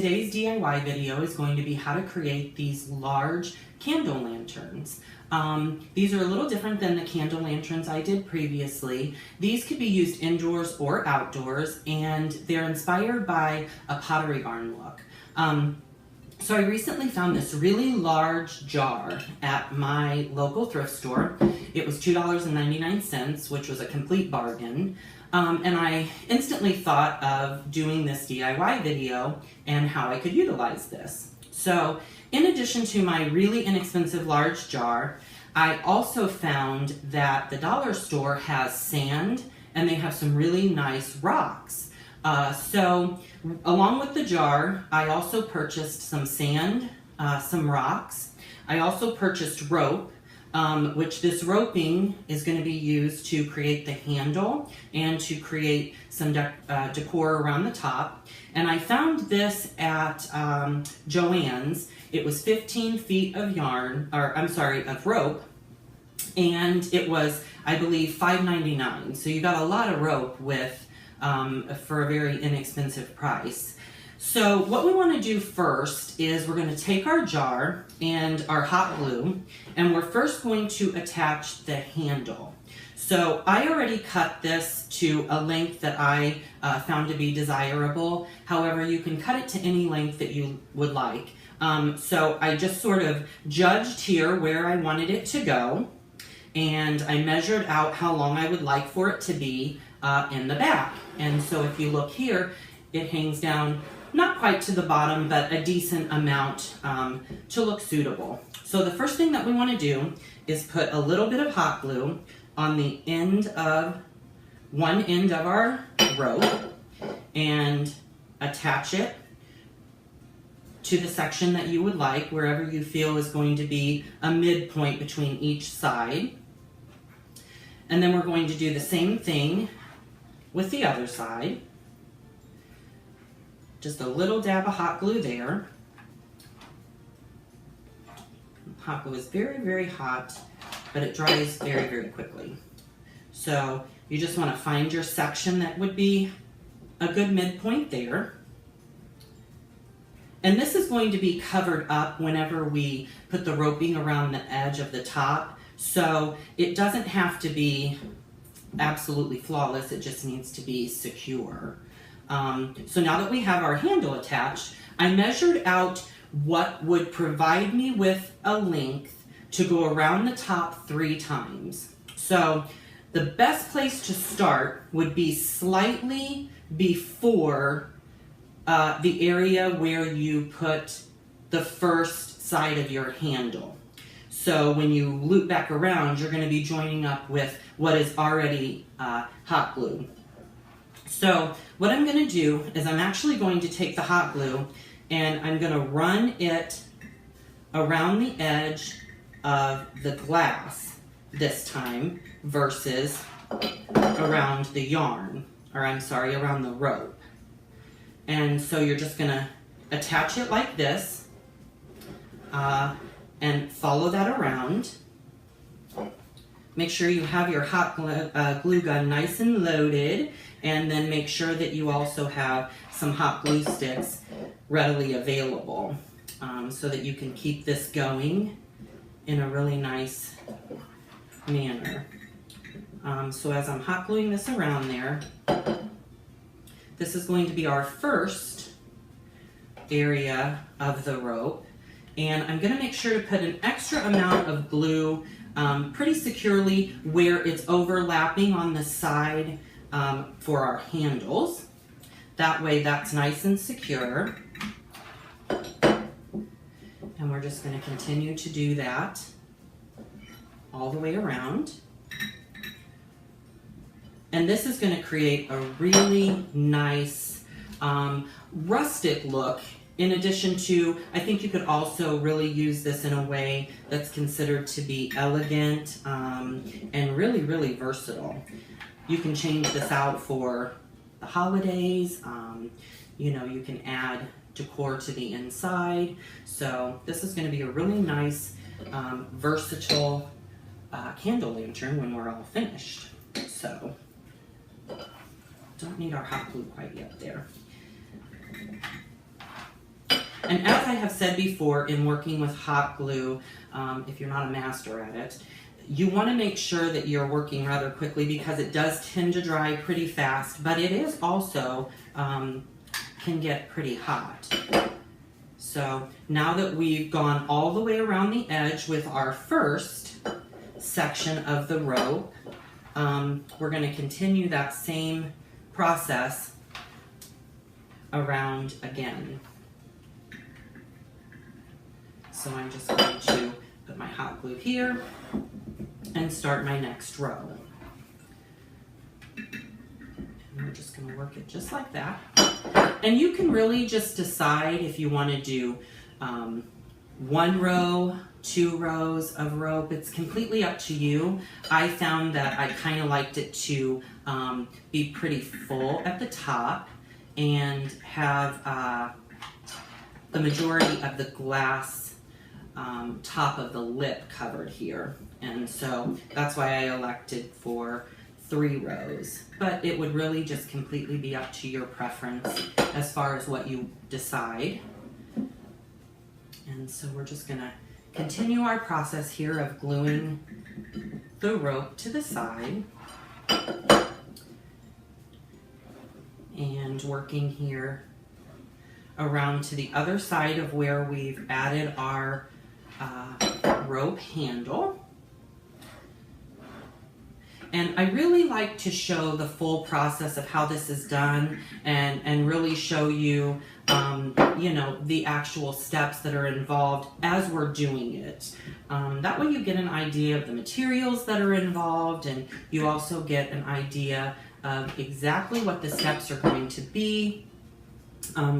today's DIY video is going to be how to create these large candle lanterns. These are a little different than the candle lanterns I did previously. These could be used indoors or outdoors, and they're inspired by a Pottery Barn look. So I recently found this really large jar at my local thrift store. It was $2.99, which was a complete bargain. And I instantly thought of doing this DIY video and how I could utilize this. So in addition to my really inexpensive large jar, I also found that the dollar store has sand and they have some really nice rocks. So along with the jar, I also purchased some sand, some rocks. I also purchased rope, which this roping is going to be used to create the handle and to create some decor around the top. And I found this at Joann's. It was 15 feet of of rope, and it was, I believe, $5.99. So you got a lot of rope with for a very inexpensive price. So what we want to do first is we're going to take our jar and our hot glue, and we're first going to attach the handle. So I already cut this to a length that I found to be desirable. However, you can cut it to any length that you would like. So I just sort of judged here where I wanted it to go, and I measured out how long I would like for it to be in the back. And so if you look here, it hangs down not quite to the bottom, but a decent amount to look suitable. So the first thing that we want to do is put a little bit of hot glue on the one end of our rope and attach it to the section that you would like, wherever you feel is going to be a midpoint between each side. And then we're going to do the same thing with the other side. Just a little dab of hot glue there. Hot glue is very, very hot, but it dries very, very quickly. So you just want to find your section that would be a good midpoint there. And this is going to be covered up whenever we put the roping around the edge of the top. So it doesn't have to be absolutely flawless, it just needs to be secure. So now that we have our handle attached, I measured out what would provide me with a length to go around the top 3 times. So the best place to start would be slightly before the area where you put the first side of your handle. So when you loop back around, you're going to be joining up with what is already hot glue. So what I'm going to do is I'm actually going to take the hot glue and I'm going to run it around the edge of the glass this time versus around the yarn, or I'm sorry, around the rope. And so you're just going to attach it like this and follow that around. Make sure you have your hot glue gun nice and loaded, and then make sure that you also have some hot glue sticks readily available so that you can keep this going in a really nice manner. So as I'm hot gluing this around there, this is going to be our first area of the rope, and I'm going to make sure to put an extra amount of glue pretty securely where it's overlapping on the side for our handles. That way that's nice and secure. And we're just going to continue to do that all the way around. And this is going to create a really nice rustic look. In addition to, I think you could also really use this in a way that's considered to be elegant and really, really versatile. You can change this out for the holidays. You know, you can add decor to the inside. So this is going to be a really nice, versatile candle lantern when we're all finished. So don't need our hot glue quite yet there. And as I have said before, in working with hot glue, if you're not a master at it, you want to make sure that you're working rather quickly because it does tend to dry pretty fast, but it is also can get pretty hot. So now that we've gone all the way around the edge with our first section of the rope, we're going to continue that same process around again. So I'm just going to put my hot glue here and start my next row. And we're just going to work it just like that. And you can really just decide if you want to do 1 row, 2 rows of rope. It's completely up to you. I found that I kind of liked it to be pretty full at the top and have the majority of the glass top of the lip covered here. And so that's why I elected for 3 rows, but it would really just completely be up to your preference as far as what you decide. And so we're just gonna continue our process here of gluing the rope to the side and working here around to the other side of where we've added our rope handle. And I really like to show the full process of how this is done and really show you, you know, the actual steps that are involved as we're doing it. That way you get an idea of the materials that are involved, and you also get an idea of exactly what the steps are going to be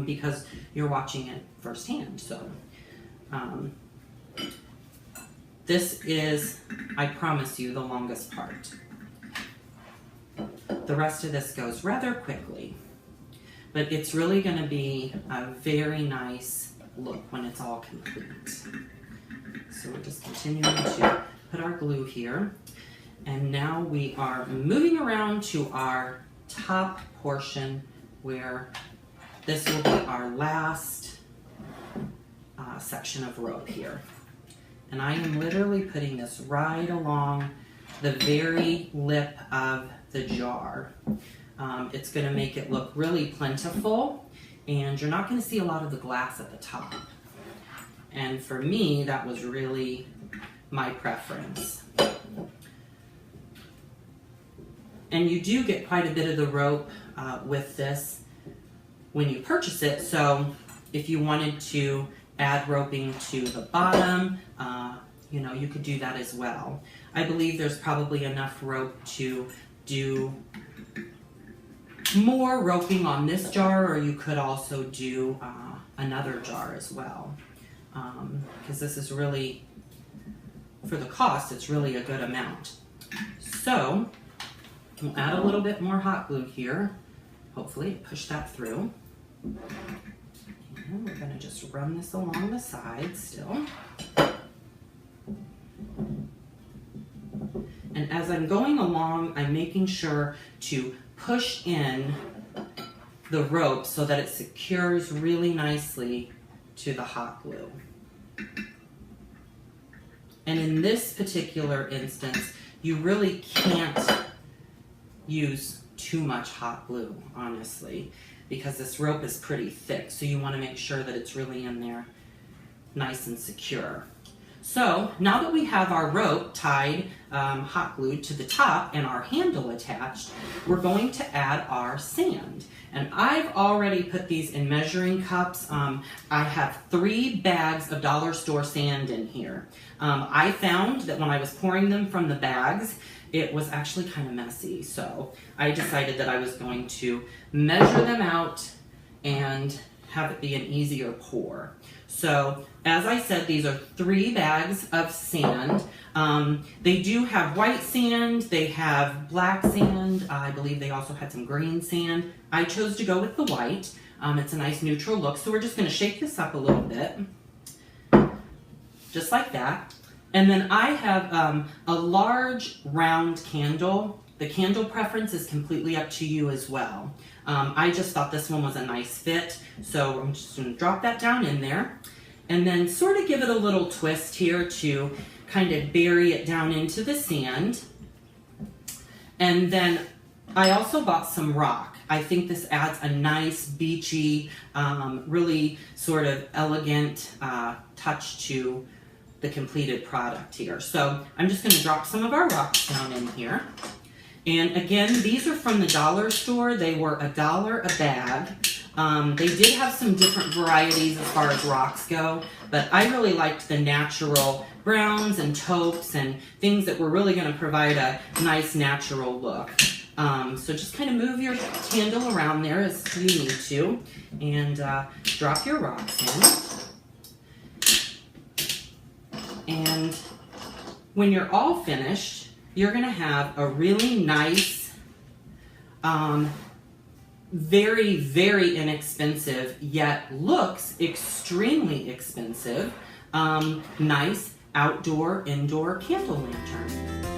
because you're watching it firsthand. So this is, I promise you, the longest part. The rest of this goes rather quickly, but it's really going to be a very nice look when it's all complete. So we're just continuing to put our glue here, and now we are moving around to our top portion where this will be our last section of rope here. And I am literally putting this right along the very lip of the jar. It's going to make it look really plentiful, and you're not going to see a lot of the glass at the top. And for me, that was really my preference. And you do get quite a bit of the rope with this when you purchase it, so if you wanted to add roping to the bottom, you know, you could do that as well. I believe there's probably enough rope to do more roping on this jar, or you could also do another jar as well, because this is really, for the cost, it's really a good amount. So we'll add a little bit more hot glue here. Hopefully push that through. And we're going to just run this along the side still. And as I'm going along, I'm making sure to push in the rope so that it secures really nicely to the hot glue. And in this particular instance, you really can't use too much hot glue, honestly, because this rope is pretty thick, so you want to make sure that it's really in there nice and secure. So now that we have our rope tied, hot glued to the top and our handle attached, we're going to add our sand. And I've already put these in measuring cups. I have 3 bags of dollar store sand in here. I found that when I was pouring them from the bags, it was actually kind of messy. So I decided that I was going to measure them out and have it be an easier pour. So as I said, these are 3 bags of sand. They do have white sand, they have black sand, I believe they also had some green sand. I chose to go with the white. It's a nice neutral look, so we're just going to shake this up a little bit, just like that. And then I have a large round candle The candle preference is completely up to you as well. I just thought this one was a nice fit, so I'm just going to drop that down in there. And then sort of give it a little twist here to kind of bury it down into the sand. And then I also bought some rock. I think this adds a nice beachy, really sort of elegant touch to the completed product here. So I'm just going to drop some of our rocks down in here. And again, these are from the dollar store. They were $1 a bag. They did have some different varieties as far as rocks go, but I really liked the natural browns and taupes and things that were really going to provide a nice natural look. So just kind of move your candle around there as you need to, and drop your rocks in. And when you're all finished, you're going to have a really nice, very, very inexpensive, yet looks extremely expensive, nice outdoor, indoor candle lantern.